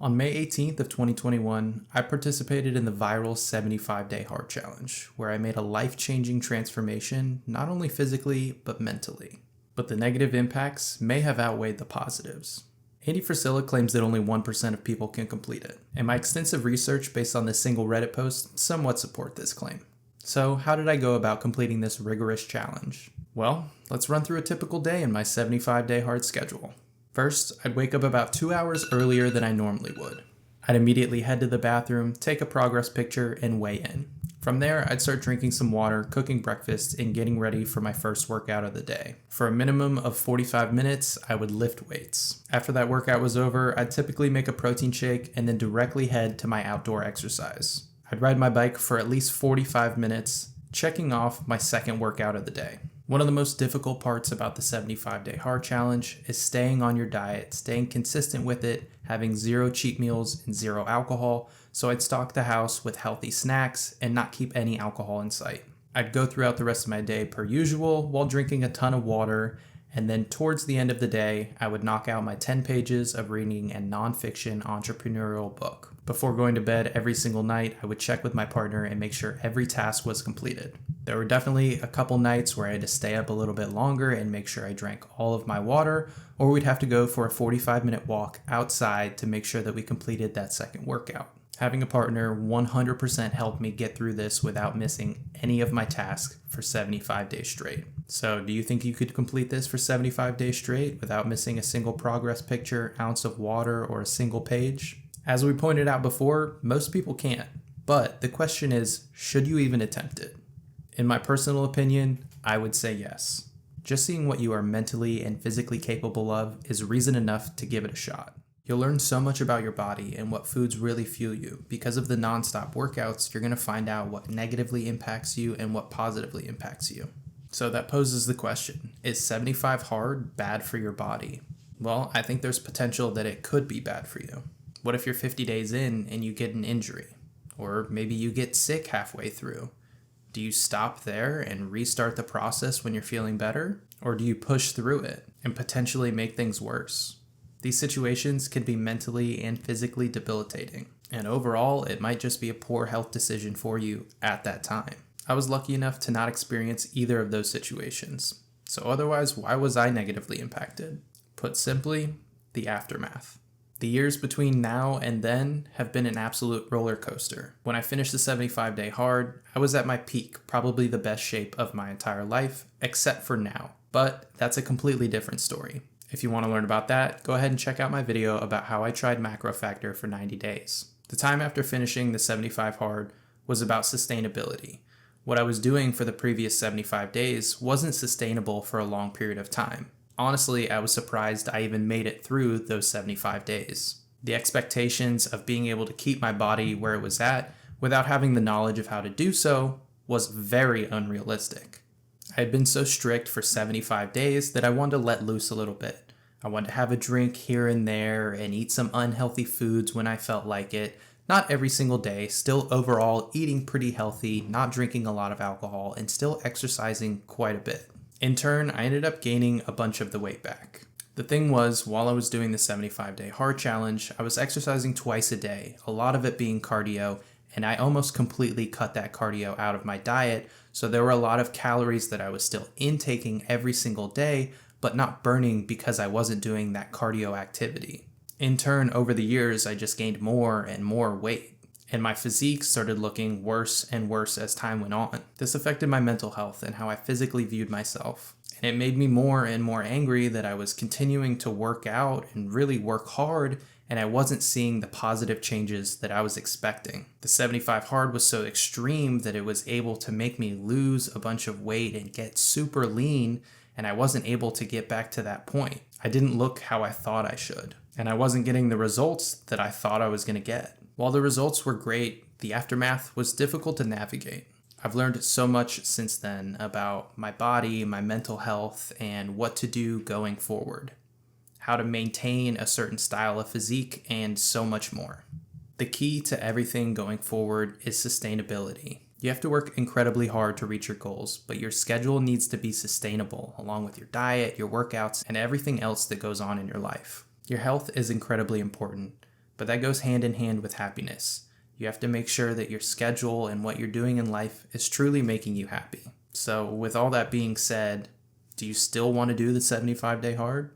On May 18th of 2021, I participated in the viral 75-day heart challenge, where I made a life-changing transformation, not only physically, but mentally. But the negative impacts may have outweighed the positives. Andy Frisella claims that only 1% of people can complete it, and my extensive research based on this single Reddit post somewhat support this claim. So how did I go about completing this rigorous challenge? Well, let's run through a typical day in my 75-day hard schedule. First, I'd wake up about 2 hours earlier than I normally would. I'd immediately head to the bathroom, take a progress picture, and weigh in. From there, I'd start drinking some water, cooking breakfast, and getting ready for my first workout of the day. For a minimum of 45 minutes, I would lift weights. After that workout was over, I'd typically make a protein shake and then directly head to my outdoor exercise. I'd ride my bike for at least 45 minutes, checking off my second workout of the day. One of the most difficult parts about the 75-day hard challenge is staying on your diet, staying consistent with it, having 0 cheat meals and 0 alcohol, so I'd stock the house with healthy snacks and not keep any alcohol in sight. I'd go throughout the rest of my day per usual while drinking a ton of water, and then towards the end of the day, I would knock out my 10 pages of reading a nonfiction entrepreneurial book. Before going to bed every single night, I would check with my partner and make sure every task was completed. There were definitely a couple nights where I had to stay up a little bit longer and make sure I drank all of my water, or we'd have to go for a 45-minute walk outside to make sure that we completed that second workout. Having a partner 100% helped me get through this without missing any of my tasks for 75 days straight. So do you think you could complete this for 75 days straight without missing a single progress picture, ounce of water, or a single page? As we pointed out before, most people can't. But the question is, should you even attempt it? In my personal opinion, I would say yes. Just seeing what you are mentally and physically capable of is reason enough to give it a shot. You'll learn so much about your body and what foods really fuel you. Because of the non-stop workouts, you're going to find out what negatively impacts you and what positively impacts you. So that poses the question, is 75 hard bad for your body? Well, I think there's potential that it could be bad for you. What if you're 50 days in and you get an injury? Or maybe you get sick halfway through? Do you stop there and restart the process when you're feeling better? Or do you push through it and potentially make things worse? These situations can be mentally and physically debilitating, and overall, it might just be a poor health decision for you at that time. I was lucky enough to not experience either of those situations. So otherwise, why was I negatively impacted? Put simply, the aftermath. The years between now and then have been an absolute roller coaster. When I finished the 75-day hard, I was at my peak, probably the best shape of my entire life, except for now. But that's a completely different story. If you want to learn about that, go ahead and check out my video about how I tried Macro Factor for 90 days. The time after finishing the 75 hard was about sustainability. What I was doing for the previous 75 days wasn't sustainable for a long period of time. Honestly, I was surprised I even made it through those 75 days. The expectations of being able to keep my body where it was at without having the knowledge of how to do so was very unrealistic. I had been so strict for 75 days that I wanted to let loose a little bit. I wanted to have a drink here and there and eat some unhealthy foods when I felt like it. Not every single day, still overall eating pretty healthy, not drinking a lot of alcohol, and still exercising quite a bit. In turn, I ended up gaining a bunch of the weight back. The thing was, while I was doing the 75-day hard challenge, I was exercising twice a day, a lot of it being cardio, and I almost completely cut that cardio out of my diet, so there were a lot of calories that I was still intaking every single day, but not burning because I wasn't doing that cardio activity. In turn, over the years, I just gained more and more weight. And my physique started looking worse and worse as time went on. This affected my mental health and how I physically viewed myself. And it made me more and more angry that I was continuing to work out and really work hard, and I wasn't seeing the positive changes that I was expecting. The 75 hard was so extreme that it was able to make me lose a bunch of weight and get super lean, and I wasn't able to get back to that point. I didn't look how I thought I should, and I wasn't getting the results that I thought I was going to get. While the results were great, the aftermath was difficult to navigate. I've learned so much since then about my body, my mental health, and what to do going forward. How to maintain a certain style of physique, and so much more. The key to everything going forward is sustainability. You have to work incredibly hard to reach your goals, but your schedule needs to be sustainable, along with your diet, your workouts, and everything else that goes on in your life. Your health is incredibly important, but that goes hand in hand with happiness. You have to make sure that your schedule and what you're doing in life is truly making you happy. So with all that being said, do you still want to do the 75-day hard?